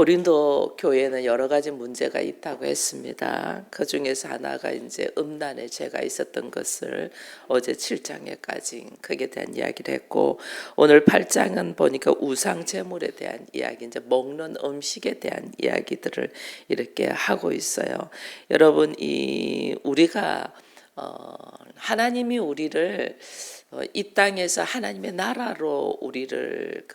고린도 교회는 여러 가지 문제가 있다고 했습니다. 그 중에서 하나가 이제 음란의 죄가 있었던 것을 어제 7장에까지 그에 대한 이야기를 했고, 오늘 8장은 보니까 우상 제물에 대한 이야기, 이제 먹는 음식에 대한 이야기들을 이렇게 하고 있어요. 여러분, 우리가 하나님이 우리를 이 땅에서 하나님의 나라로 우리를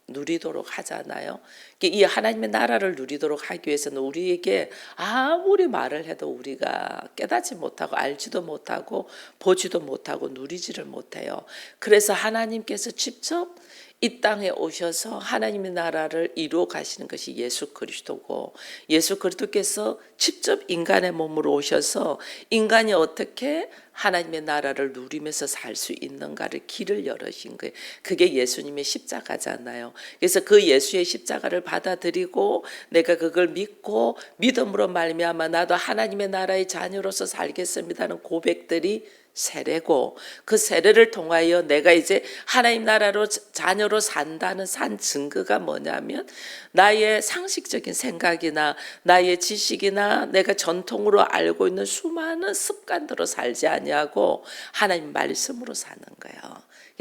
누리도록 하잖아요. 이 하나님의 나라를 누리도록 하기 위해서는 우리에게 아무리 말을 해도 우리가 깨닫지 못하고 알지도 못하고 보지도 못하고 누리지를 못해요. 그래서 하나님께서 직접 이 땅에 오셔서 하나님의 나라를 이루어 가시는 것이 예수 그리스도고, 예수 그리스도께서 직접 인간의 몸으로 오셔서 인간이 어떻게 하나님의 나라를 누리면서 살 수 있는가를 길을 열으신 거예요. 그게 예수님의 십자가잖아요. 그래서 그 예수의 십자가를 받아들이고 내가 그걸 믿고 믿음으로 말미암아 나도 하나님의 나라의 자녀로서 살겠습니다는 고백들이 세례고, 그 세례를 통하여 내가 이제 하나님 나라로 자녀로 산다는 산 증거가 뭐냐면, 나의 상식적인 생각이나 나의 지식이나 내가 전통으로 알고 있는 수많은 습관대로 살지 아니하고 하나님 말씀으로 사는 거예요.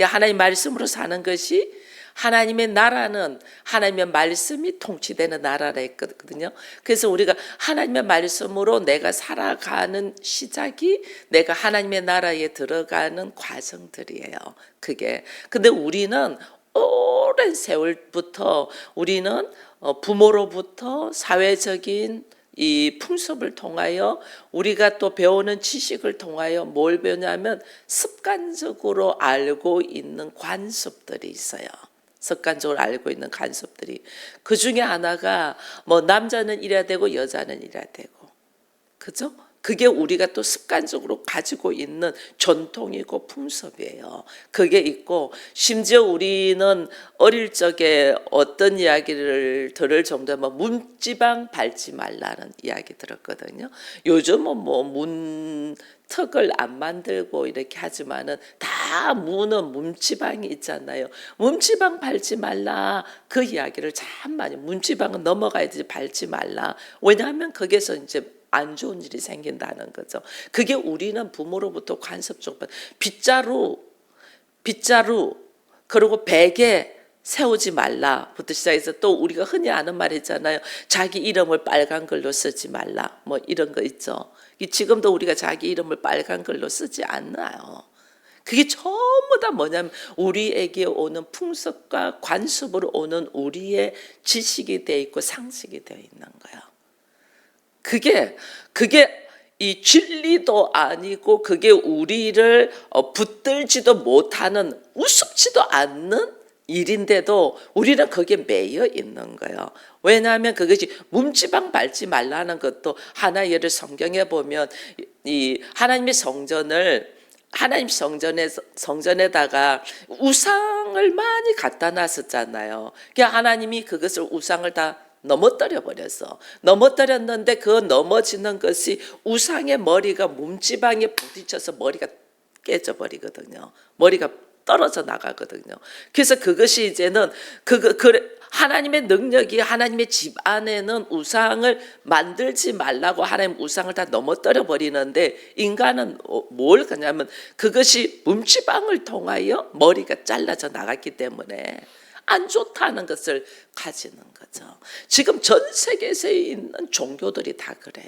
하나님 말씀으로 사는 것이, 하나님의 나라는 하나님의 말씀이 통치되는 나라라 했거든요. 그래서 우리가 하나님의 말씀으로 내가 살아가는 시작이 내가 하나님의 나라에 들어가는 과정들이에요. 그게. 근데 우리는 오랜 세월부터 우리는 부모로부터 사회적인 이 풍습을 통하여 우리가 또 배우는 지식을 통하여 뭘 배우냐면 습관적으로 알고 있는 관습들이 있어요. 습관적으로 알고 있는 관습들이. 그 중에 하나가 남자는 이래야 되고 여자는 이래야 되고, 그죠? 그게 우리가 또 습관적으로 가지고 있는 전통이고 풍습이에요. 그게 있고, 심지어 우리는 어릴 적에 어떤 이야기를 들을 정도면 문지방 밟지 말라는 이야기 들었거든요. 요즘은 문턱을 안 만들고 이렇게 하지만은 다 문은 문지방이 있잖아요. 문지방 밟지 말라, 그 이야기를 참 많이, 문지방은 넘어가야 되지 밟지 말라. 왜냐하면 거기서 이제 안 좋은 일이 생긴다는 거죠. 그게 우리는 부모로부터 관습적으로 빗자루 그리고 베개 세우지 말라부터 시작해서, 또 우리가 흔히 아는 말 있잖아요. 자기 이름을 빨간 글로 쓰지 말라, 이런 거 있죠. 지금도 우리가 자기 이름을 빨간 글로 쓰지 않나요? 그게 전부 다 뭐냐면 우리에게 오는 풍습과 관습으로 오는 우리의 지식이 되어 있고 상식이 되어 있는 거예요. 그게 이 진리도 아니고 그게 우리를 붙들지도 못하는, 우습지도 않는 일인데도 우리는 거기에 매여 있는 거예요. 왜냐하면 그것이 문지방 밟지 말라는 것도 하나, 예를 성경에 보면 이 하나님의 성전에다가 우상을 많이 갖다 놨었잖아요. 그러니까 하나님이 그것을 우상을 다 넘어뜨렸는데 그 넘어지는 것이 우상의 머리가 문지방에 부딪혀서 머리가 깨져버리거든요. 머리가 떨어져 나가거든요. 그래서 그것이 이제는 하나님의 능력이, 하나님의 집 안에는 우상을 만들지 말라고 하나님 우상을 다 넘어뜨려 버리는데, 인간은 뭘 하냐면 그것이 문지방을 통하여 머리가 잘라져 나갔기 때문에 안 좋다는 것을 가지는 거죠. 지금 전 세계에 있는 종교들이 다 그래요.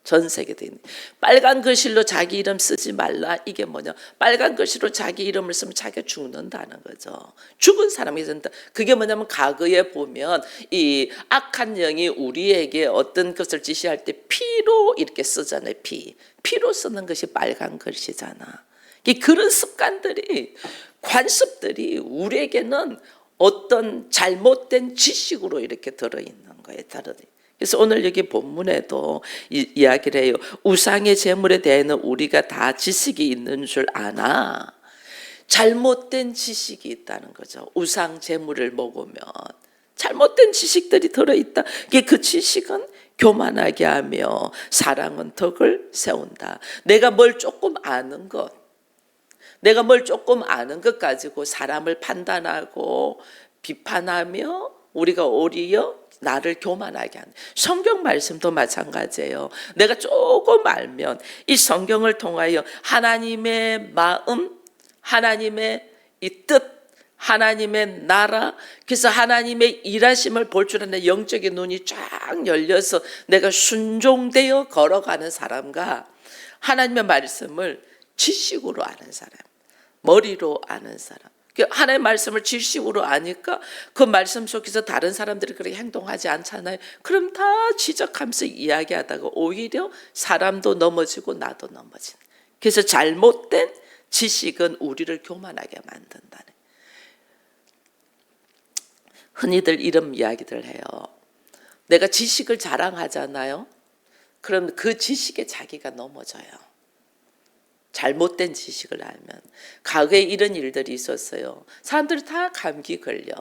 전 세계에 있는. 빨간 글씨로 자기 이름 쓰지 말라. 이게 뭐냐? 빨간 글씨로 자기 이름을 쓰면 자기가 죽는다는 거죠. 죽은 사람이 된다. 그게 뭐냐면 과거에 보면 이 악한 영이 우리에게 어떤 것을 지시할 때 피로 이렇게 쓰잖아요. 피로 쓰는 것이 빨간 글씨잖아. 그런 습관들이, 관습들이 우리에게는 어떤 잘못된 지식으로 이렇게 들어있는 거예요. 그래서 오늘 여기 본문에도 이야기를 해요. 우상의 제물에 대해서는 우리가 다 지식이 있는 줄 아나, 잘못된 지식이 있다는 거죠. 우상 제물을 먹으면 잘못된 지식들이 들어있다. 그 지식은 교만하게 하며 사랑은 덕을 세운다. 내가 뭘 조금 아는 것 가지고 사람을 판단하고 비판하며 우리가 오히려 나를 교만하게 하는. 성경 말씀도 마찬가지예요. 내가 조금 알면 이 성경을 통하여 하나님의 마음, 하나님의 이 뜻, 하나님의 나라, 그래서 하나님의 일하심을 볼 줄 아는 영적인 눈이 쫙 열려서 내가 순종되어 걸어가는 사람과 하나님의 말씀을 지식으로 아는 사람, 머리로 아는 사람, 하나님의 말씀을 지식으로 아니까 그 말씀 속에서 다른 사람들이 그렇게 행동하지 않잖아요. 그럼 다 지적하면서 이야기하다가 오히려 사람도 넘어지고 나도 넘어지는. 그래서 잘못된 지식은 우리를 교만하게 만든다는. 흔히들 이런 이야기들 해요. 내가 지식을 자랑하잖아요. 그럼 그 지식에 자기가 넘어져요. 잘못된 지식을 알면. 과거에 이런 일들이 있었어요. 사람들이 다 감기 걸려.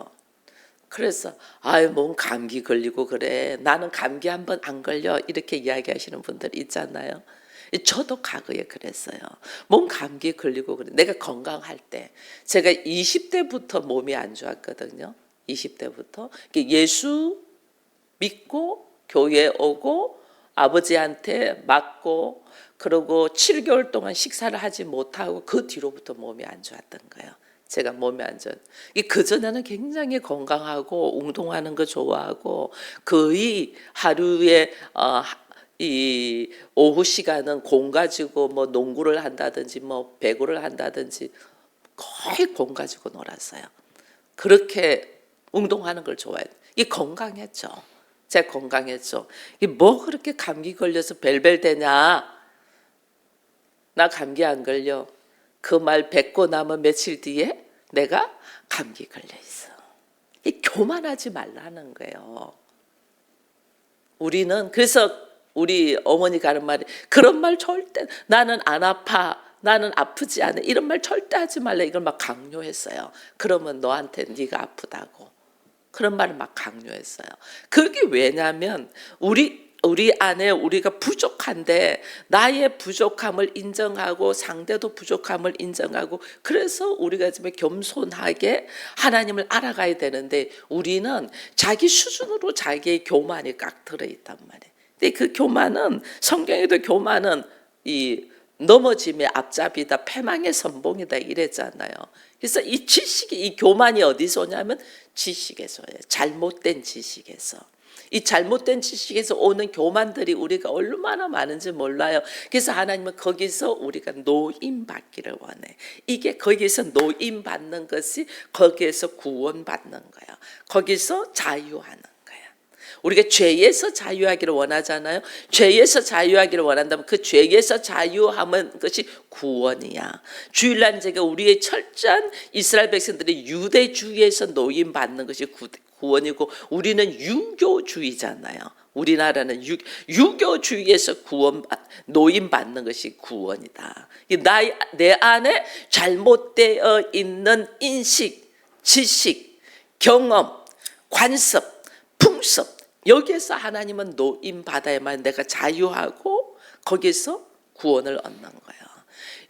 그래서 아유 뭔 감기 걸리고 그래. 나는 감기 한번 안 걸려. 이렇게 이야기하시는 분들 있잖아요. 저도 과거에 그랬어요. 몸 감기 걸리고 그래. 내가 건강할 때. 제가 20대부터 몸이 안 좋았거든요. 20대부터. 예수 믿고 교회 오고 아버지한테 맞고 그러고 7개월 동안 식사를 하지 못하고 그 뒤로부터 몸이 안 좋았던 거예요. 제가 몸이 안 좋은. 그전에는 굉장히 건강하고 운동하는 거 좋아하고 거의 하루에 이 오후 시간은 공 가지고 뭐 농구를 한다든지 뭐 배구를 한다든지 거의 공 가지고 놀았어요. 그렇게 운동하는 걸 좋아해요. 이게 건강했죠. 제가 건강했죠. 이게 뭐 그렇게 감기 걸려서 벨벨대냐. 나 감기 안 걸려. 그 말 뱉고 나면 며칠 뒤에 내가 감기 걸려 있어. 이 교만하지 말라는 거예요. 우리는 그래서 우리 어머니가 하는 말이 그런 말 절대 나는 안 아파. 나는 아프지 않아. 이런 말 절대 하지 말라. 이걸 막 강요했어요. 그러면 너한테 네가 아프다고. 그런 말을 막 강요했어요. 그게 왜냐하면 우리 안에 우리가 부족한데 나의 부족함을 인정하고 상대도 부족함을 인정하고 그래서 우리가 지금 겸손하게 하나님을 알아가야 되는데 우리는 자기 수준으로 자기의 교만이 꽉 들어있단 말이에요. 근데 그 교만은 성경에도 교만은 이 넘어짐의 앞잡이다, 패망의 선봉이다 이랬잖아요. 그래서 이 지식이 이 교만이 어디서 오냐면 지식에서예요. 잘못된 지식에서. 이 잘못된 지식에서 오는 교만들이 우리가 얼마나 많은지 몰라요. 그래서 하나님은 거기서 우리가 노임받기를 원해. 이게 거기서 노임받는 것이 거기에서 구원받는 거예요. 거기서 자유하는 거예요. 우리가 죄에서 자유하기를 원하잖아요. 죄에서 자유하기를 원한다면 그 죄에서 자유하면 것이 구원이야. 주일날 제가 우리의 철저한 이스라엘 백성들이 유대주의에서 노임받는 것이 구원이고 우리는 유교주의잖아요. 우리나라는 유교주의에서 노임받는 것이 구원이다. 내 안에 잘못되어 있는 인식, 지식, 경험, 관습, 풍습 여기에서 하나님은 노임받아야만 내가 자유하고 거기서 구원을 얻는 거예요.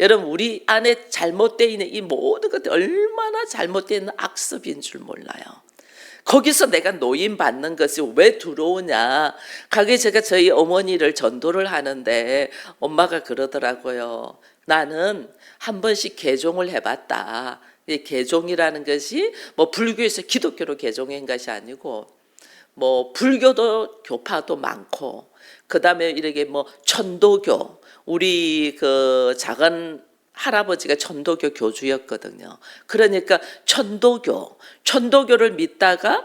여러분 우리 안에 잘못되어 있는 이 모든 것들이 얼마나 잘못되어 있는 악습인 줄 몰라요. 거기서 내가 노임받는 것이 왜 들어오냐. 가게 제가 저희 어머니를 전도를 하는데 엄마가 그러더라고요. 나는 한 번씩 개종을 해봤다. 개종이라는 것이 뭐 불교에서 기독교로 개종한 것이 아니고 뭐 불교도 교파도 많고 그다음에 이렇게 뭐 천도교 우리 그 작은 할아버지가 천도교 교주였거든요. 그러니까 천도교를 믿다가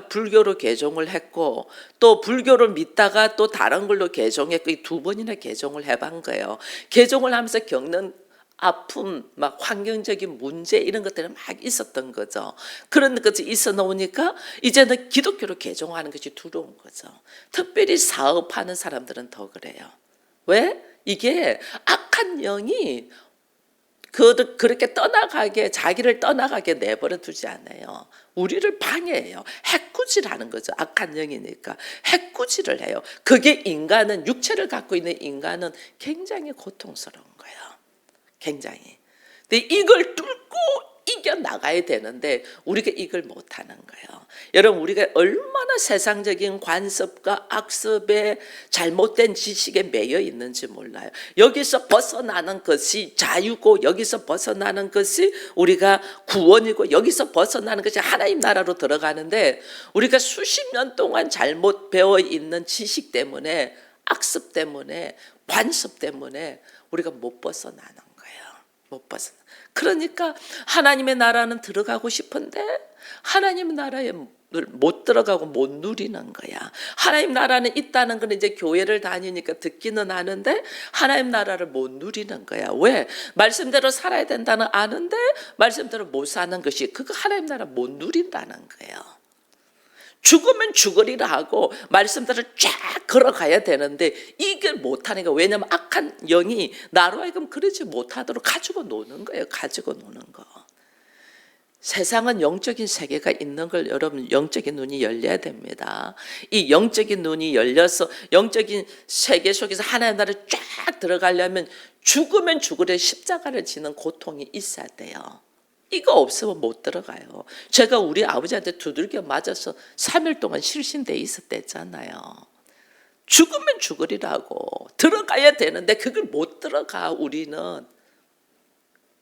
불교로 개종을 했고 또 불교를 믿다가 또 다른 걸로 개종했고 이 두 번이나 개종을 해본 거예요. 개종을 하면서 겪는 아픔, 막 환경적인 문제 이런 것들이 막 있었던 거죠. 그런 것이 있어 놓으니까 이제는 기독교로 개종하는 것이 두려운 거죠. 특별히 사업하는 사람들은 더 그래요. 왜? 이게 악한 영이 그렇게 자기를 떠나가게 내버려 두지 않아요. 우리를 방해해요. 해꾸질하는 거죠. 악한 영이니까 해꾸질을 해요. 그게 인간은 육체를 갖고 있는 인간은 굉장히 고통스러운 거예요. 굉장히. 근데 이걸 뚫고 이겨나가야 되는데 우리가 이걸 못하는 거예요. 여러분, 우리가 얼마나 세상적인 관습과 악습에 잘못된 지식에 매여 있는지 몰라요. 여기서 벗어나는 것이 자유고, 여기서 벗어나는 것이 우리가 구원이고, 여기서 벗어나는 것이 하나님 나라로 들어가는데, 우리가 수십 년 동안 잘못 배워 있는 지식 때문에, 악습 때문에, 관습 때문에 우리가 못 벗어나는 거예요. 못 벗어나. 그러니까 하나님의 나라는 들어가고 싶은데 하나님 나라에 못 들어가고 못 누리는 거야. 하나님 나라는 있다는 건 이제 교회를 다니니까 듣기는 하는데 하나님 나라를 못 누리는 거야. 왜? 말씀대로 살아야 된다는 아는데 말씀대로 못 사는 것이, 그거 하나님 나라 못 누린다는 거예요. 죽으면 죽으리라 하고 말씀대로 쫙 걸어가야 되는데 이걸 못하는 거예요. 왜냐하면 악한 영이 나로 하여금 그러지 못하도록 가지고 노는 거예요. 가지고 노는 거. 세상은 영적인 세계가 있는 걸 여러분, 영적인 눈이 열려야 됩니다. 이 영적인 눈이 열려서 영적인 세계 속에서 하나님 나라를 쫙 들어가려면 죽으면 죽으려 십자가를 지는 고통이 있어야 돼요. 이거 없으면 못 들어가요. 제가 우리 아버지한테 두들겨 맞아서 3일 동안 실신돼 있었댔잖아요. 죽으면 죽으리라고 들어가야 되는데 그걸 못 들어가. 우리는.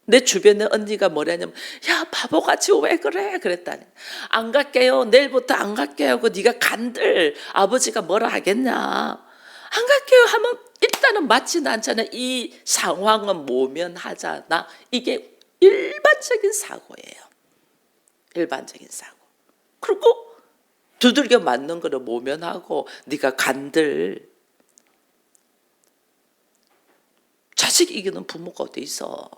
내 주변에 언니가 뭐라냐면, 야 바보같이 왜 그래 그랬다니. 안 갈게요. 내일부터 안 갈게요 하고 네가 간들 아버지가 뭐라 하겠냐. 안 갈게요 하면 일단은 맞지는 않잖아요. 이 상황은 모면하잖아. 이게 일반적인 사고예요. 일반적인 사고. 그리고 두들겨 맞는 거를 모면하고 네가 간들. 자식 이기는 부모가 어디 있어.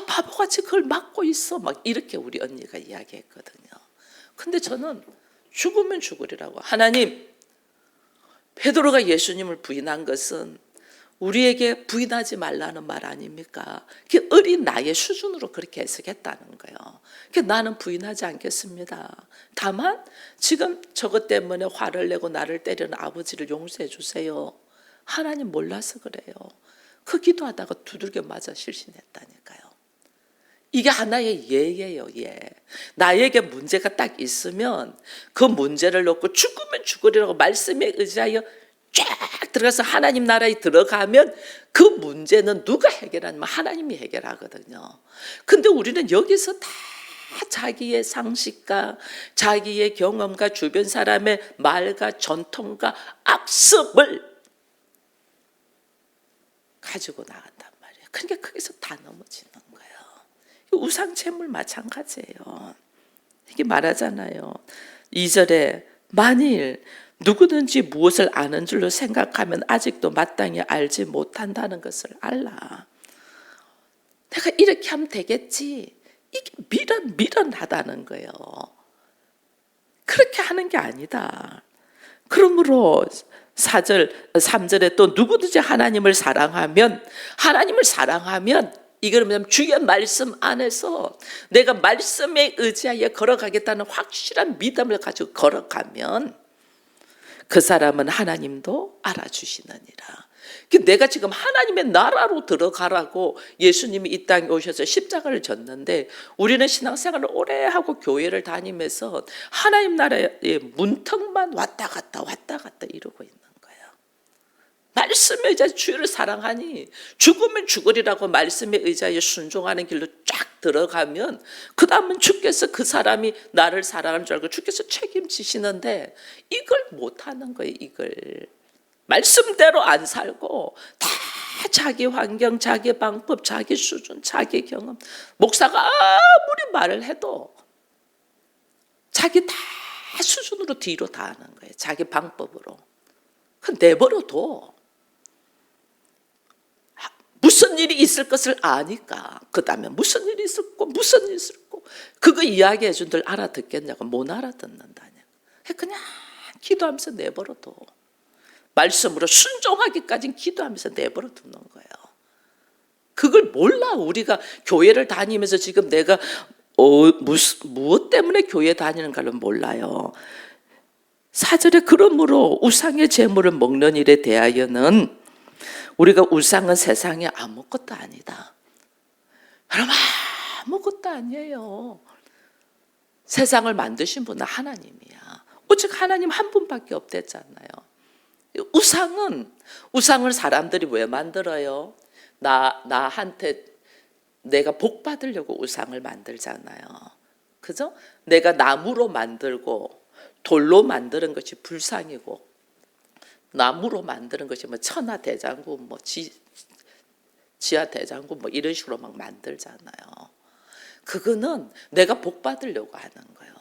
바보같이 그걸 막고 있어. 막 이렇게 우리 언니가 이야기했거든요. 근데 저는 죽으면 죽으리라고. 하나님, 베드로가 예수님을 부인한 것은 우리에게 부인하지 말라는 말 아닙니까? 그 어린 나의 수준으로 그렇게 해석했다는 거예요. 나는 부인하지 않겠습니다. 다만 지금 저것 때문에 화를 내고 나를 때리는 아버지를 용서해 주세요. 하나님 몰라서 그래요. 그 기도하다가 두들겨 맞아 실신했다니까요. 이게 하나의 예예요. 예. 나에게 문제가 딱 있으면 그 문제를 놓고 죽으면 죽으리라고 말씀에 의지하여 쫙 들어가서 하나님 나라에 들어가면 그 문제는 누가 해결하냐면 하나님이 해결하거든요. 근데 우리는 여기서 다 자기의 상식과 자기의 경험과 주변 사람의 말과 전통과 악습을 가지고 나간단 말이에요. 그러니까 거기서 다 넘어지는 거예요. 우상채물 마찬가지예요. 이게 말하잖아요. 2절에 만일 누구든지 무엇을 아는 줄로 생각하면 아직도 마땅히 알지 못한다는 것을 알라. 내가 이렇게 하면 되겠지. 이게 미련하다는 거예요. 그렇게 하는 게 아니다. 그러므로 3절에 또 누구든지 하나님을 사랑하면 이거는 뭐냐면 주의 말씀 안에서 내가 말씀에 의지하여 걸어가겠다는 확실한 믿음을 가지고 걸어가면 그 사람은 하나님도 알아주시느니라. 내가 지금 하나님의 나라로 들어가라고 예수님이 이 땅에 오셔서 십자가를 졌는데 우리는 신앙생활을 오래 하고 교회를 다니면서 하나님 나라의 문턱만 왔다 갔다 이러고 있는 거예요. 말씀에 의지하여 주를 사랑하니 죽으면 죽으리라고 말씀에 의지하여 순종하는 길로 쫙 들어가면 그 다음은 주께서 그 사람이 나를 사랑하는 줄 알고 주께서 책임지시는데 이걸 못하는 거예요. 이걸 말씀대로 안 살고 다 자기 환경, 자기 방법, 자기 수준, 자기 경험, 목사가 아무리 말을 해도 자기 다 수준으로 뒤로 다 하는 거예요. 자기 방법으로. 내버려둬. 무슨 일이 있을 것을 아니까 그 다음에 무슨 일이 있었고 무슨 일이 있었고 그거 이야기해 준들 알아듣겠냐고. 못 알아듣는다냐. 그냥 기도하면서 내버려둬. 말씀으로 순종하기까지는 기도하면서 내버려 두는 거예요. 그걸 몰라. 우리가 교회를 다니면서 지금 내가 무엇 때문에 교회 다니는가를 몰라요. 4절에 그러므로 우상의 제물을 먹는 일에 대하여는 우리가 우상은 세상에 아무것도 아니다. 여러분 아무것도 아니에요. 세상을 만드신 분은 하나님이야. 오직 하나님 한 분밖에 없댔잖아요. 우상을 사람들이 왜 만들어요? 나한테 내가 복 받으려고 우상을 만들잖아요. 그죠? 내가 나무로 만들고 돌로 만드는 것이 불상이고, 나무로 만드는 것이 뭐 천하대장군, 뭐 지하대장군 뭐 이런 식으로 막 만들잖아요. 그거는 내가 복 받으려고 하는 거예요.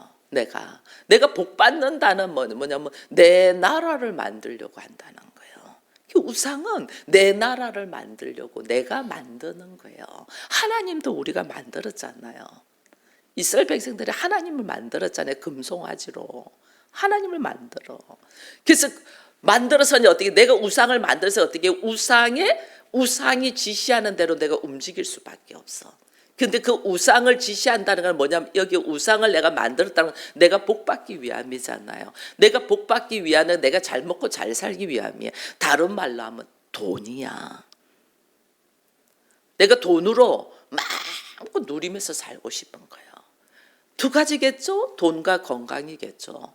내가 복 받는다는 뭐냐면 내 나라를 만들려고 한다는 거예요. 우상은 내 나라를 만들려고 내가 만드는 거예요. 하나님도 우리가 만들었잖아요. 이스라엘 백성들이 하나님을 만들었잖아요. 금송아지로 하나님을 만들어. 그래서 만들어서 어떻게, 내가 우상을 만들어서 어떻게, 우상이 지시하는 대로 내가 움직일 수밖에 없어. 근데 그 우상을 지시한다는 건 뭐냐면, 여기 우상을 내가 만들었다는 건 내가 복받기 위함이잖아요. 내가 복받기 위함은 내가 잘 먹고 잘 살기 위함이야. 다른 말로 하면 돈이야. 내가 돈으로 마음껏 누리면서 살고 싶은 거예요. 두 가지겠죠? 돈과 건강이겠죠.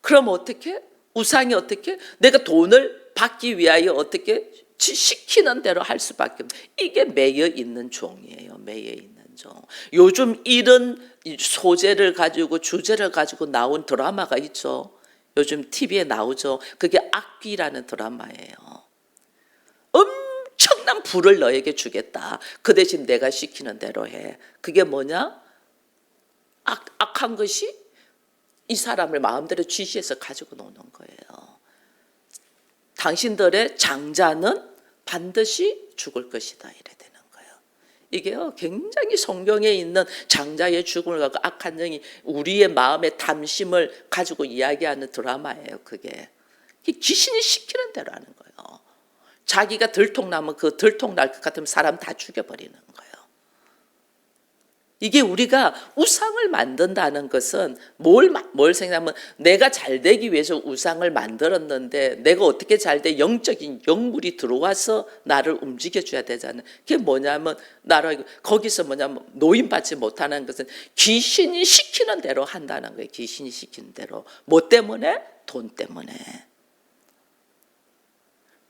그럼 어떻게? 우상이 어떻게? 내가 돈을 받기 위하여 어떻게? 시키는 대로 할 수밖에 없어요. 이게 매여 있는 종이에요. 매여 있는 종. 요즘 이런 소재를 가지고, 주제를 가지고 나온 드라마가 있죠. 요즘 TV에 나오죠. 그게 악귀라는 드라마예요. 엄청난 부를 너에게 주겠다. 그 대신 내가 시키는 대로 해. 그게 뭐냐? 악한 것이 이 사람을 마음대로 지시해서 가지고 노는 거예요. 당신들의 장자는 반드시 죽을 것이다. 이래 되는 거예요. 이게요, 굉장히 성경에 있는 장자의 죽음을 갖고 악한 영이 우리의 마음의 탐심을 가지고 이야기하는 드라마예요. 그게 귀신이 시키는 대로 하는 거예요. 자기가 들통나면 그 들통날 것 같으면 사람 다 죽여버리는 거예요. 이게 우리가 우상을 만든다는 것은 뭘 생각하면, 내가 잘 되기 위해서 우상을 만들었는데 내가 어떻게 잘 돼? 영적인 영물이 들어와서 나를 움직여줘야 되잖아요. 그게 뭐냐면, 거기서 뭐냐면 노임받지 못하는 것은 귀신이 시키는 대로 한다는 거예요. 귀신이 시키는 대로. 뭐 때문에? 돈 때문에.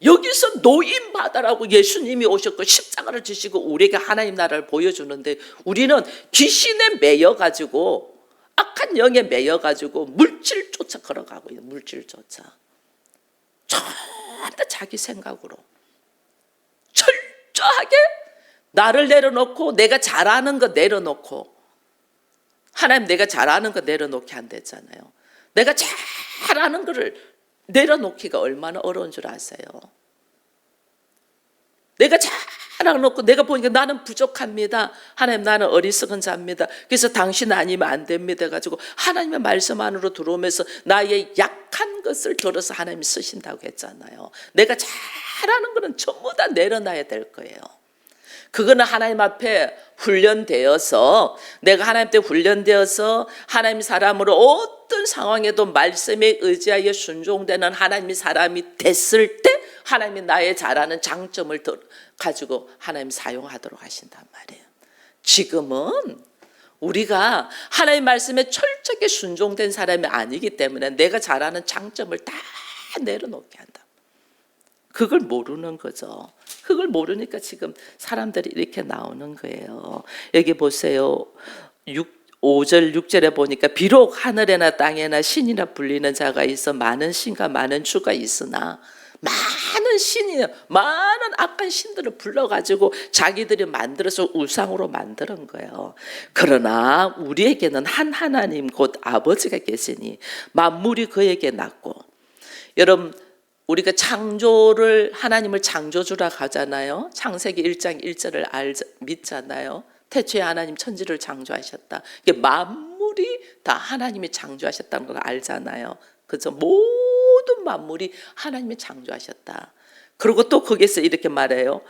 여기서 노임받으라고 예수님이 오셨고 십자가를 지시고 우리에게 하나님 나라를 보여주는데, 우리는 귀신에 매여가지고, 악한 영에 매여가지고 물질 쫓아 걸어가고 있는, 물질 쫓아. 전부 자기 생각으로 철저하게 나를 내려놓고, 내가 잘하는 거 내려놓고, 하나님 내가 잘하는 거 내려놓게 한댔잖아요. 내가 잘하는 거를 내려놓기가 얼마나 어려운 줄 아세요? 내가 잘해놓고 내가 보니까 나는 부족합니다. 하나님 나는 어리석은 자입니다. 그래서 당신 아니면 안 됩니다 해가지고 하나님의 말씀 안으로 들어오면서 나의 약한 것을 들어서 하나님이 쓰신다고 했잖아요. 내가 잘하는 거는 전부 다 내려놔야 될 거예요. 그거는 하나님 앞에 훈련되어서, 내가 하나님 때 훈련되어서 하나님 사람으로 어떤 상황에도 말씀에 의지하여 순종되는 하나님의 사람이 됐을 때 하나님이 나의 잘하는 장점을 가지고 하나님 사용하도록 하신단 말이에요. 지금은 우리가 하나님 말씀에 철저하게 순종된 사람이 아니기 때문에 내가 잘하는 장점을 다 내려놓게 한다. 그걸 모르는 거죠. 그걸 모르니까 지금 사람들이 이렇게 나오는 거예요. 여기 보세요. 5절 6절에 보니까 비록 하늘에나 땅에나 신이라 불리는 자가 있어 많은 신과 많은 주가 있으나, 많은 신이, 많은 악한 신들을 불러가지고 자기들이 만들어서 우상으로 만드는 거예요. 그러나 우리에게는 한 하나님 곧 아버지가 계시니 만물이 그에게 낳고. 여러분, 우리가 창조를, 하나님을 창조주라고 하잖아요. 창세기 1장 1절을 믿잖아요. 태초에 하나님 천지를 창조하셨다. 이게 만물이 다 하나님이 창조하셨다는 걸 알잖아요. 그래서 모든 만물이 하나님이 창조하셨다. 그리고 또 거기서 이렇게 말해요.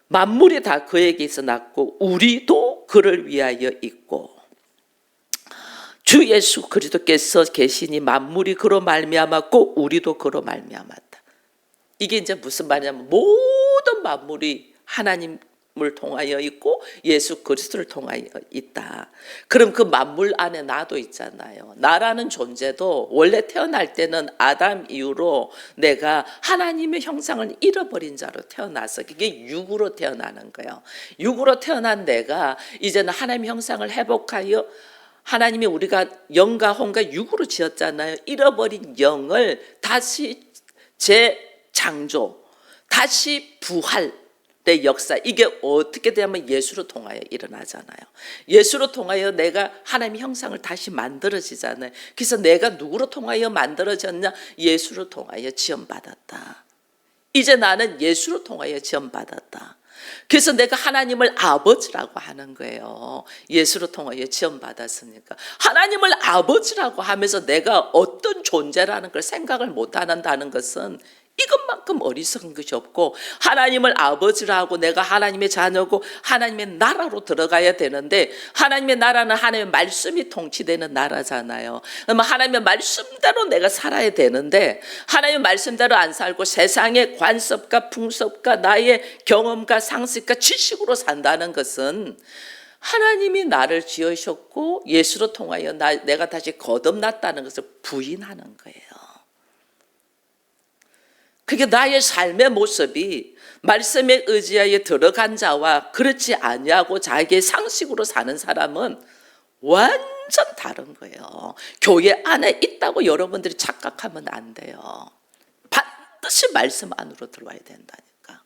만물이 다 그에게서 났고 우리도 그를 위하여 있고, 주 예수 그리스도께서 계시니 만물이 그로 말미암았고 우리도 그로 말미암았다. 이게 이제 무슨 말이냐면, 모든 만물이 하나님 통하여 있고 예수 그리스도를 통하여 있다. 그럼 그 만물 안에 나도 있잖아요. 나라는 존재도 원래 태어날 때는 아담 이후로 내가 하나님의 형상을 잃어버린 자로 태어나서 그게 육으로 태어나는 거예요. 육으로 태어난 내가 이제는 하나님의 형상을 회복하여 하나님이 우리가 영과 혼과 육으로 지었잖아요. 잃어버린 영을 다시 재창조, 다시 부활의 역사, 이게 어떻게 되면 예수로 통하여 일어나잖아요. 예수로 통하여 내가 하나님의 형상을 다시 만들어지잖아요. 그래서 내가 누구로 통하여 만들어졌냐? 예수로 통하여 지원받았다. 이제 나는 예수로 통하여 지원받았다. 그래서 내가 하나님을 아버지라고 하는 거예요. 예수로 통하여 지원받았으니까. 하나님을 아버지라고 하면서 내가 어떤 존재라는 걸 생각을 못 한다는 것은 이것만큼 어리석은 것이 없고, 하나님을 아버지라고 내가 하나님의 자녀고 하나님의 나라로 들어가야 되는데, 하나님의 나라는 하나님의 말씀이 통치되는 나라잖아요. 그러면 하나님의 말씀대로 내가 살아야 되는데, 하나님의 말씀대로 안 살고 세상의 관습과 풍습과 나의 경험과 상식과 지식으로 산다는 것은 하나님이 나를 지으셨고 예수로 통하여 내가 다시 거듭났다는 것을 부인하는 거예요. 그게 나의 삶의 모습이 말씀에 의지하여 들어간 자와 그렇지 아니하고 자기의 상식으로 사는 사람은 완전 다른 거예요. 교회 안에 있다고 여러분들이 착각하면 안 돼요. 반드시 말씀 안으로 들어와야 된다니까.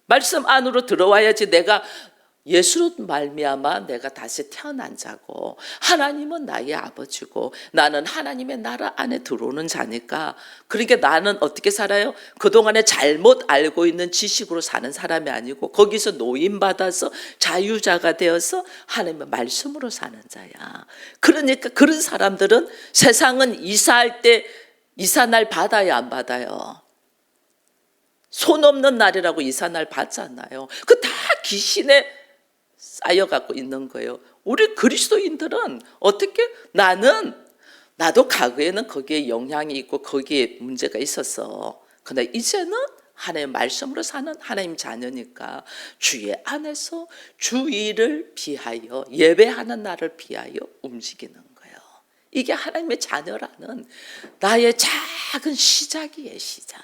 말씀 안으로 들어와야지 내가 예수로 말미암아 내가 다시 태어난 자고, 하나님은 나의 아버지고 나는 하나님의 나라 안에 들어오는 자니까. 그러니까 나는 어떻게 살아요? 그동안에 잘못 알고 있는 지식으로 사는 사람이 아니고 거기서 노임받아서 자유자가 되어서 하나님의 말씀으로 사는 자야. 그러니까 그런 사람들은 세상은 이사할 때 이사날 받아야 안 받아요? 손 없는 날이라고 이사날 받잖아요. 그 다 귀신에 쌓여갖고 있는 거예요. 우리 그리스도인들은 어떻게, 나도 과거에는 거기에 영향이 있고 거기에 문제가 있었어. 그런데 이제는 하나님의 말씀으로 사는 하나님 자녀니까 주의 안에서 주의를 비하여 예배하는 날을 비하여 움직이는 거예요. 이게 하나님의 자녀라는 나의 작은 시작이에요. 시작.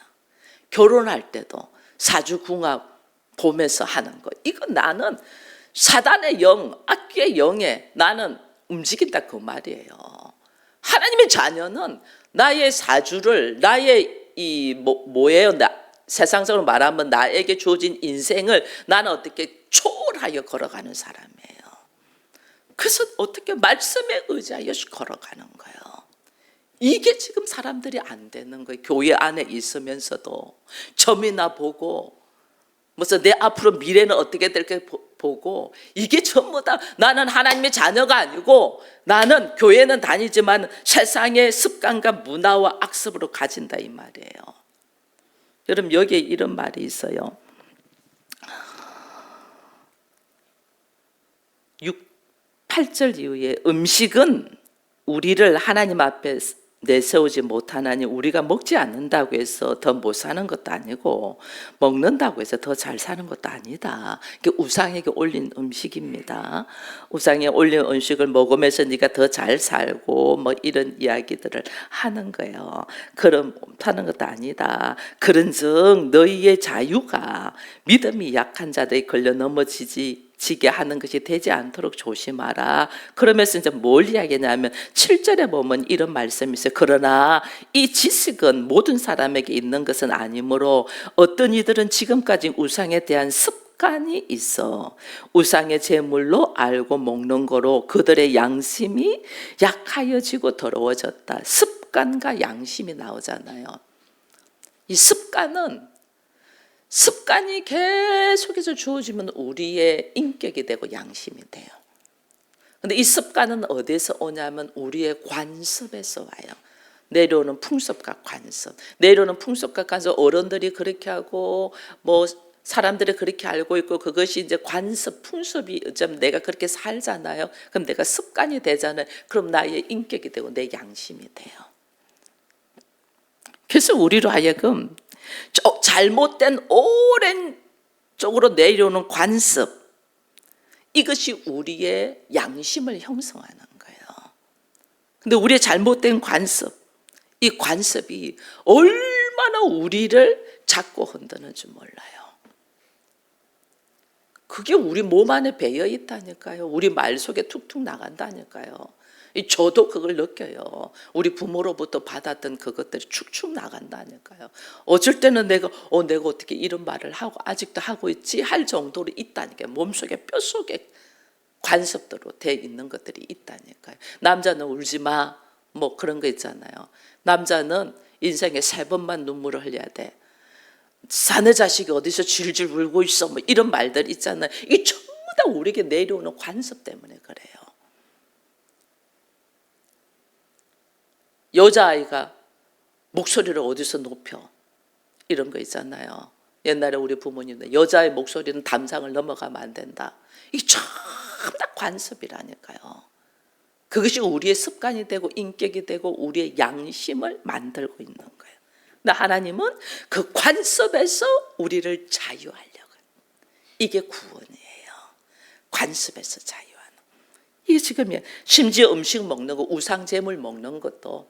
결혼할 때도 사주궁합 보면서 하는 거. 이거 나는 사단의 영, 악귀의 영에 나는 움직인다 그 말이에요. 하나님의 자녀는 나의 사주를, 나의 뭐예요? 세상적으로 말하면 나에게 주어진 인생을 나는 어떻게 초월하여 걸어가는 사람이에요. 그래서 어떻게 말씀에 의지하여 걸어가는 거예요. 이게 지금 사람들이 안 되는 거예요. 교회 안에 있으면서도 점이나 보고 무슨 내 앞으로 미래는 어떻게 될까 보고, 이게 전부 다 나는 하나님의 자녀가 아니고 나는 교회는 다니지만 세상의 습관과 문화와 악습으로 가진다 이 말이에요. 여러분 여기에 이런 말이 있어요. 8절 이후에 음식은 우리를 하나님 앞에 내세우지 못하나니 우리가 먹지 않는다고 해서 더 못 사는 것도 아니고 먹는다고 해서 더 잘 사는 것도 아니다. 이게 우상에게 올린 음식입니다. 우상에 올린 음식을 먹으면서 네가 더 잘 살고 뭐 이런 이야기들을 하는 거예요. 그렇다는 것도 아니다. 그런즉 너희의 자유가 믿음이 약한 자들이 걸려 넘어지게 하는 것이 되지 않도록 조심하라. 그러면서 이제 뭘 이야기냐면 7절에 보면 이런 말씀이 있어요. 그러나 이 지식은 모든 사람에게 있는 것은 아니므로 어떤 이들은 지금까지 우상에 대한 습관이 있어 우상의 제물로 알고 먹는 거로 그들의 양심이 약하여지고 더러워졌다. 습관과 양심이 나오잖아요. 이 습관이 계속해서 주어지면 우리의 인격이 되고 양심이 돼요. 그런데 이 습관은 어디서 오냐면 우리의 관습에서 와요. 내려오는 풍습과 관습. 내려오는 풍습과 관습, 어른들이 그렇게 하고 뭐 사람들이 그렇게 알고 있고 그것이 이제 관습, 풍습이 좀 내가 그렇게 살잖아요. 그럼 내가 습관이 되잖아요. 그럼 나의 인격이 되고 내 양심이 돼요. 그래서 우리로 하여금 잘못된 오랜 쪽으로 내려오는 관습, 이것이 우리의 양심을 형성하는 거예요. 근데 우리의 잘못된 관습, 이 관습이 얼마나 우리를 잡고 흔드는 줄 몰라요. 그게 우리 몸 안에 배어 있다니까요. 우리 말 속에 툭툭 나간다니까요. 저도 그걸 느껴요. 우리 부모로부터 받았던 그것들이 축축 나간다니까요. 어쩔 때는 내가 어떻게 이런 말을 하고 아직도 하고 있지 할 정도로 있다니까요. 몸속에 뼛속에 관습대로 돼 있는 것들이 있다니까요. 남자는 울지 마, 뭐 그런 거 있잖아요. 남자는 인생에 3번만 눈물을 흘려야 돼. 사내 자식이 어디서 질질 울고 있어, 뭐 이런 말들 있잖아요. 이게 전부 다 우리에게 내려오는 관습 때문에 그래요. 여자아이가 목소리를 어디서 높여, 이런 거 있잖아요. 옛날에 우리 부모님들 여자의 목소리는 담장을 넘어가면 안 된다. 이게 전부 다 관습이라니까요. 그것이 우리의 습관이 되고 인격이 되고 우리의 양심을 만들고 있는 거예요. 근데 하나님은 그 관습에서 우리를 자유하려고 해요. 이게 구원이에요. 관습에서 자유하는. 이게 지금 심지어 음식 먹는 거, 우상제물 먹는 것도,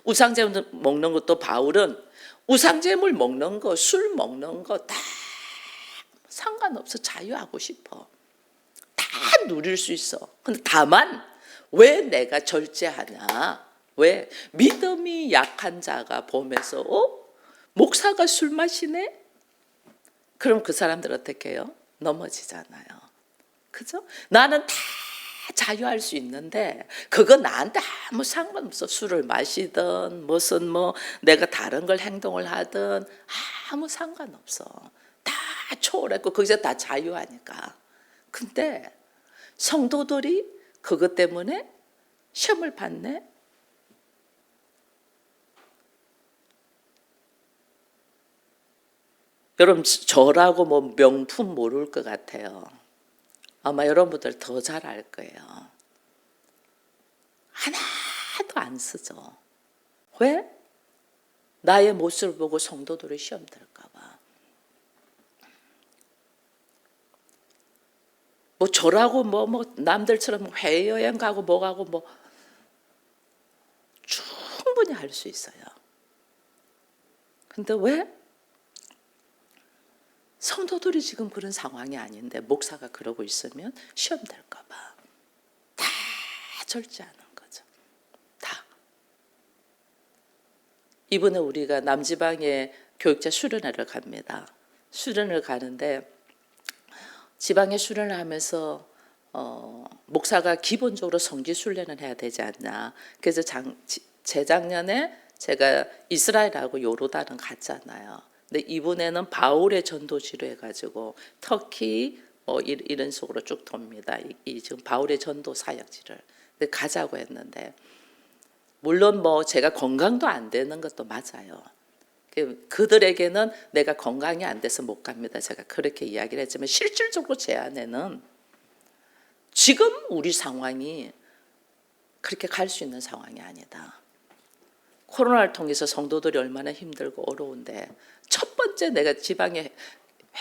우상제물 먹는 것도 바울은 우상제물 먹는 거, 술 먹는 거 다 상관없어. 자유하고 싶어. 다 누릴 수 있어. 근데 다만 왜 내가 절제하냐? 왜? 믿음이 약한 자가 보면서 목사가 술 마시네? 그럼 그 사람들 어떻게 해요? 넘어지잖아요. 그죠? 나는 다 자유할 수 있는데 그거 나한테 아무 상관없어. 술을 마시든 무슨 내가 다른 걸 행동을 하든 아무 상관없어. 다 초월했고 거기서 다 자유하니까. 근데 성도들이 그것 때문에 시험을 받네? 여러분, 저라고 명품 모를 것 같아요. 아마 여러분들 더 잘 알 거예요. 하나도 안 쓰죠. 왜? 나의 모습을 보고 성도들이 시험 들까 봐. 저라고 남들처럼 해외여행 가고 뭐 가고 충분히 할 수 있어요. 근데 왜? 성도들이 지금 그런 상황이 아닌데 목사가 그러고 있으면 시험 될까 봐. 다 절제하는 거죠. 다. 이번에 우리가 남지방에 교육자 수련회를 갑니다. 수련을 가는데 지방에 수련을 하면서 목사가 기본적으로 성지 훈련을 해야 되지 않나. 그래서 재작년에 제가 이스라엘하고 요르단은 갔잖아요. 근데 이번에는 바울의 전도지로 해가지고 터키 이런 속으로 쭉 돕니다. 이 지금 바울의 전도 사역지를 가자고 했는데 물론 제가 건강도 안 되는 것도 맞아요. 그들에게는 내가 건강이 안 돼서 못 갑니다. 제가 그렇게 이야기를 했지만 실질적으로 제 안에는 지금 우리 상황이 그렇게 갈 수 있는 상황이 아니다. 코로나를 통해서 성도들이 얼마나 힘들고 어려운데 첫 번째 내가 지방의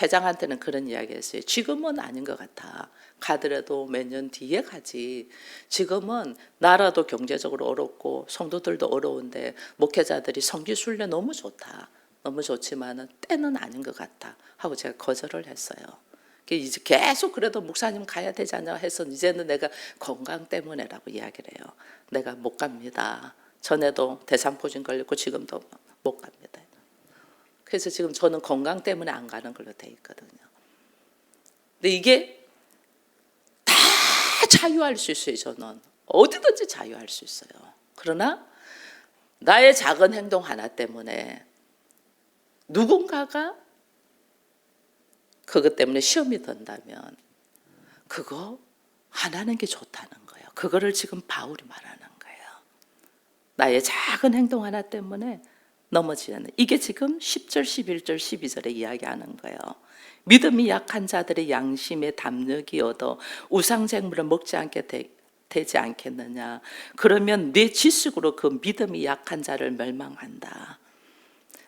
회장한테는 그런 이야기 했어요. 지금은 아닌 것 같아. 가더라도 몇 년 뒤에 가지. 지금은 나라도 경제적으로 어렵고 성도들도 어려운데 목회자들이 성지 순례 너무 좋다. 너무 좋지만 때는 아닌 것 같아 하고 제가 거절을 했어요. 이제 계속 그래도 목사님 가야 되지 않냐 해서 이제는 내가 건강 때문에라고 이야기를 해요. 내가 못 갑니다. 전에도 대상포진 걸렸고 지금도 못 갑니다. 그래서 지금 저는 건강 때문에 안 가는 걸로 돼 있거든요. 근데 이게 다 자유할 수 있어요. 저는 어디든지 자유할 수 있어요. 그러나 나의 작은 행동 하나 때문에 누군가가 그것 때문에 시험이 든다면 그거 안 하는 게 좋다는 거예요. 그거를 지금 바울이 말하는 거예요. 나의 작은 행동 하나 때문에 넘어지는, 이게 지금 10절, 11절, 12절에 이야기하는 거예요. 믿음이 약한 자들의 양심에 담력이 얻어 우상쟁물을 먹지 않게 되지 않겠느냐. 그러면 내 지식으로 그 믿음이 약한 자를 멸망한다.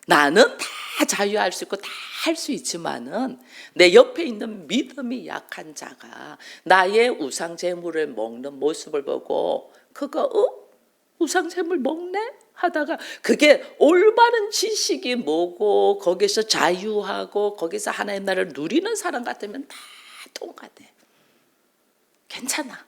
나는 다 자유할 수 있고 다 할 수 있지만은 내 옆에 있는 믿음이 약한 자가 나의 우상 제물을 먹는 모습을 보고 그거 우상 제물 먹네 하다가 그게 올바른 지식이 뭐고 거기서 자유하고 거기서 하나님 나라를 누리는 사람 같으면 다 통과돼. 괜찮아.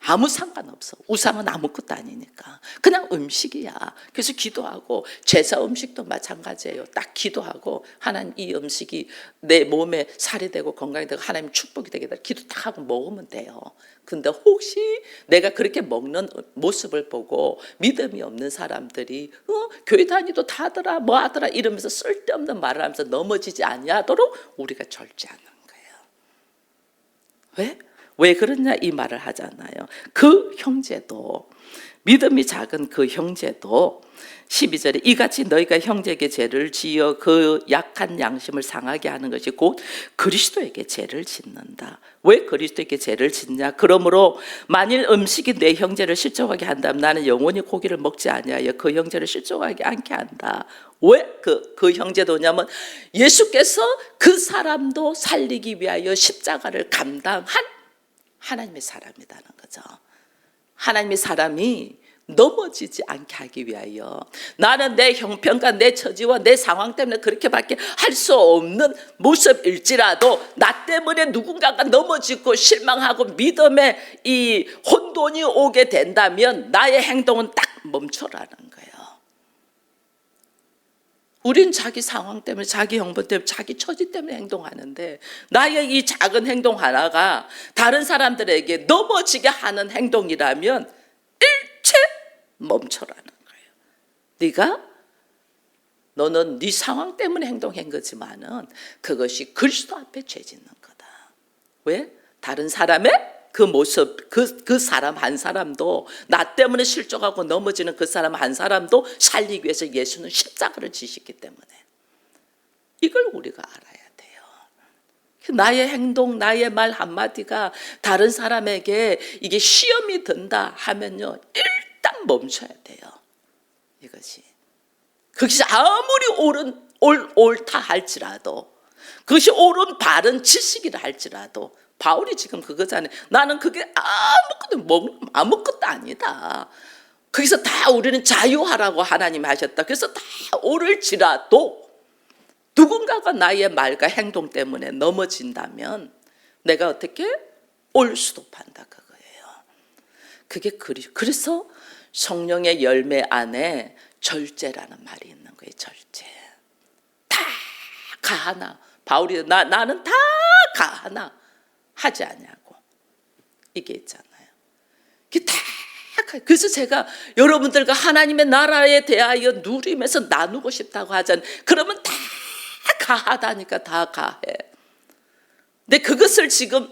아무 상관없어. 우상은 아무것도 아니니까. 그냥 음식이야. 그래서 기도하고 제사 음식도 마찬가지예요. 딱 기도하고 하나님 이 음식이 내 몸에 살이 되고 건강이 되고 하나님 축복이 되게 기도 딱 하고 먹으면 돼요. 근데 혹시 내가 그렇게 먹는 모습을 보고 믿음이 없는 사람들이 교회 다니도 다 하더라 뭐 하더라 이러면서 쓸데없는 말을 하면서 넘어지지 아니하도록 우리가 절제하는 거예요. 왜? 왜 그러냐 이 말을 하잖아요. 그 형제도 믿음이 작은 그 형제도 12절에 이같이 너희가 형제에게 죄를 지어 그 약한 양심을 상하게 하는 것이 곧 그리스도에게 죄를 짓는다. 왜 그리스도에게 죄를 짓냐? 그러므로 만일 음식이 내 형제를 실족하게 한다면 나는 영원히 고기를 먹지 아니하여 그 형제를 실족하게 않게 한다. 왜 그 형제도냐면 예수께서 그 사람도 살리기 위하여 십자가를 감당한 하나님의 사람이라는 거죠. 하나님의 사람이 넘어지지 않게 하기 위하여 나는 내 형편과 내 처지와 내 상황 때문에 그렇게밖에 할 수 없는 모습일지라도 나 때문에 누군가가 넘어지고 실망하고 믿음의 이 혼돈이 오게 된다면 나의 행동은 딱 멈춰라는 거예요. 우린 자기 상황 때문에 자기 형편 때문에 자기 처지 때문에 행동하는데 나의 이 작은 행동 하나가 다른 사람들에게 넘어지게 하는 행동이라면 일체 멈춰라는 거예요. 너는 네 상황 때문에 행동한 거지만은 그것이 그리스도 앞에 죄 짓는 거다. 왜? 다른 사람의 그 모습, 그 사람 한 사람도 나 때문에 실족하고 넘어지는 그 사람 한 사람도 살리기 위해서 예수는 십자가를 지셨기 때문에 이걸 우리가 알아야 돼요. 나의 행동, 나의 말 한마디가 다른 사람에게 이게 시험이 든다 하면요 일단 멈춰야 돼요. 이것이 그것이 아무리 옳다 할지라도 그것이 옳은 바른 지식이라 할지라도 바울이 지금 그거잖아요. 나는 그게 아무것도 아니다. 거기서 다 우리는 자유하라고 하나님 하셨다. 그래서 다 옳을지라도 누군가가 나의 말과 행동 때문에 넘어진다면 내가 어떻게 올 수도 판다 그거예요. 그게 그래서 성령의 열매 안에 절제라는 말이 있는 거예요. 절제. 다 가하나. 바울이 나는 다 가하나 하지 않냐고 이게 있잖아요. 그래서 제가 여러분들과 하나님의 나라에 대하여 누리면서 나누고 싶다고 하잖아요. 그러면 다 가하다니까 다 가해. 근데 그것을 지금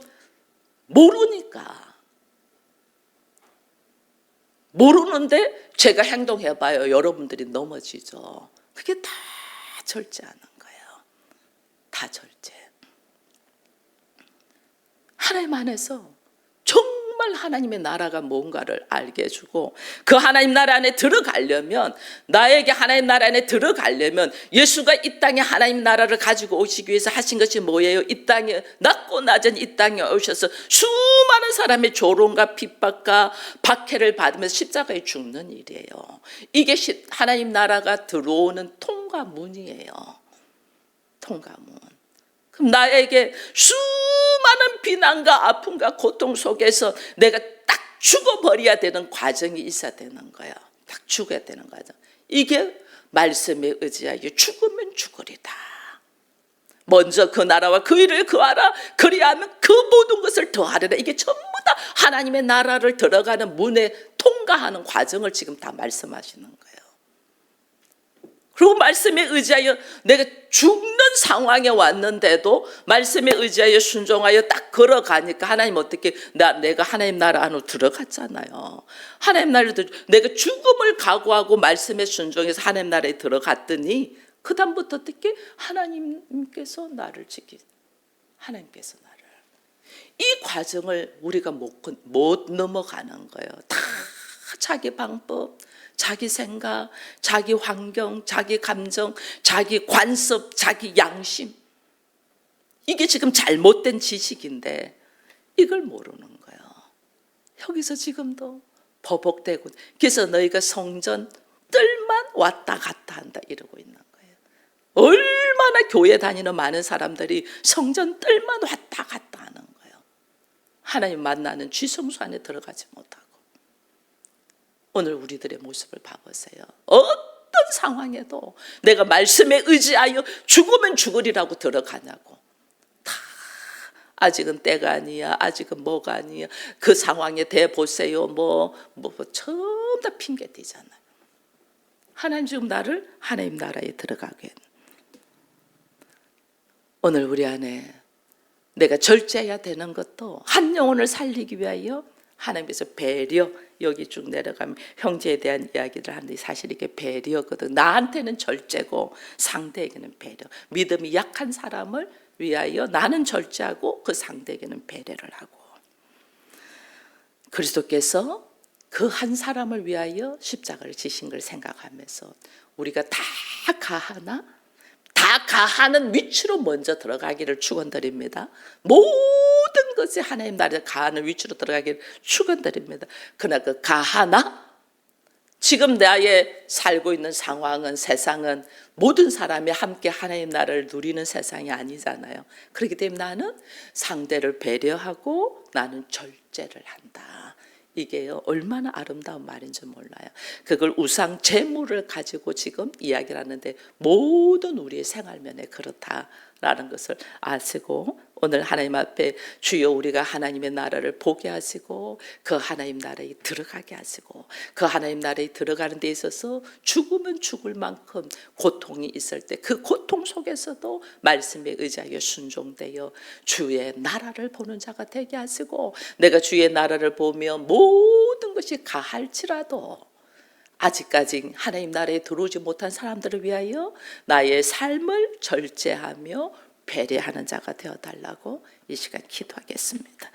모르는데 제가 행동해봐요. 여러분들이 넘어지죠. 그게 다 절제하는 거예요. 다 절제. 하나님 안에서 정말 하나님의 나라가 뭔가를 알게 해주고 그 하나님 나라 안에 들어가려면 나에게 하나님 나라 안에 들어가려면 예수가 이 땅에 하나님 나라를 가지고 오시기 위해서 하신 것이 뭐예요? 이 땅에 낮고 낮은 이 땅에 오셔서 수많은 사람의 조롱과 핍박과 박해를 받으면서 십자가에 죽는 일이에요. 이게 하나님 나라가 들어오는 통과문이에요. 통과문. 나에게 수많은 비난과 아픔과 고통 속에서 내가 딱 죽어버려야 되는 과정이 있어야 되는 거야. 딱 죽어야 되는 과정. 이게 말씀에 의지하여 죽으면 죽으리다. 먼저 그 나라와 그 일을 구하라. 그리하면 그 모든 것을 더하리라. 이게 전부 다 하나님의 나라를 들어가는 문에 통과하는 과정을 지금 다 말씀하시는 거예요. 그리고 말씀에 의지하여 내가 죽는 상황에 왔는데도 말씀에 의지하여 순종하여 딱 걸어가니까 하나님 어떻게 내가 하나님 나라 안으로 들어갔잖아요. 하나님 나라에 내가 죽음을 각오하고 말씀에 순종해서 하나님 나라에 들어갔더니 그 다음부터 어떻게 하나님께서 나를 하나님께서 나를 이 과정을 우리가 못 넘어가는 거예요. 다 자기 방법 자기 생각, 자기 환경, 자기 감정, 자기 관습, 자기 양심. 이게 지금 잘못된 지식인데 이걸 모르는 거예요. 여기서 지금도 버벅대고, 그래서 너희가 성전 뜰만 왔다 갔다 한다 이러고 있는 거예요. 얼마나 교회 다니는 많은 사람들이 성전 뜰만 왔다 갔다 하는 거예요. 하나님 만나는 쥐성수 안에 들어가지 못하고. 오늘 우리들의 모습을 봐보세요. 어떤 상황에도 내가 말씀에 의지하여 죽으면 죽으리라고 들어가냐고. 다 아직은 때가 아니야, 아직은 뭐가 아니야, 그 상황에 대보세요, 뭐 전부 다 핑계대잖아요. 하나님 지금 나를 하나님 나라에 들어가게 해. 오늘 우리 안에 내가 절제해야 되는 것도 한 영혼을 살리기 위하여 하나님께서 배려, 여기 쭉 내려가면 형제에 대한 이야기를 하는데 사실 이게 배려거든. 나한테는 절제고 상대에게는 배려. 믿음이 약한 사람을 위하여 나는 절제하고 그 상대에게는 배려를 하고. 그리스도께서 그 한 사람을 위하여 십자가를 지신 걸 생각하면서 우리가 다 가하는 위치로 먼저 들어가기를 축원드립니다. 모든 것이 하나님 나라에 가하는 위치로 들어가기를 축원드립니다. 그러나 그 가하나 지금 나의 살고 있는 상황은, 세상은 모든 사람이 함께 하나님 나라를 누리는 세상이 아니잖아요. 그렇기 때문에 나는 상대를 배려하고 나는 절제를 한다. 이게요 얼마나 아름다운 말인지 몰라요. 그걸 우상 재물을 가지고 지금 이야기를 하는데 모든 우리의 생활면에 그렇다라는 것을 아시고 오늘 하나님 앞에 주여 우리가 하나님의 나라를 보게 하시고 그 하나님 나라에 들어가게 하시고 그 하나님 나라에 들어가는 데 있어서 죽으면 죽을 만큼 고통이 있을 때 그 고통 속에서도 말씀에 의지하여 순종되어 주의 나라를 보는 자가 되게 하시고 내가 주의 나라를 보며 모든 것이 가할지라도 아직까지 하나님 나라에 들어오지 못한 사람들을 위하여 나의 삶을 절제하며 배려하는 자가 되어달라고 이 시간 기도하겠습니다.